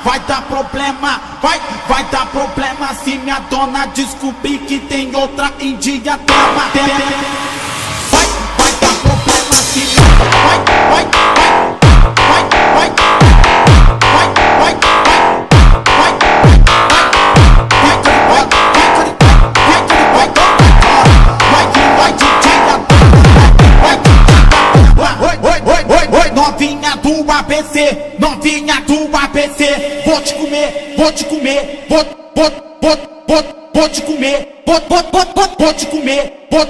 Vai dar problema, vai dar problema se minha dona descobrir que tem outra em dia trama. Vai dar problema se vai novinha do ABC, novinha do ABC, vou te comer, vou te comer, vou te comer, vou te comer, vou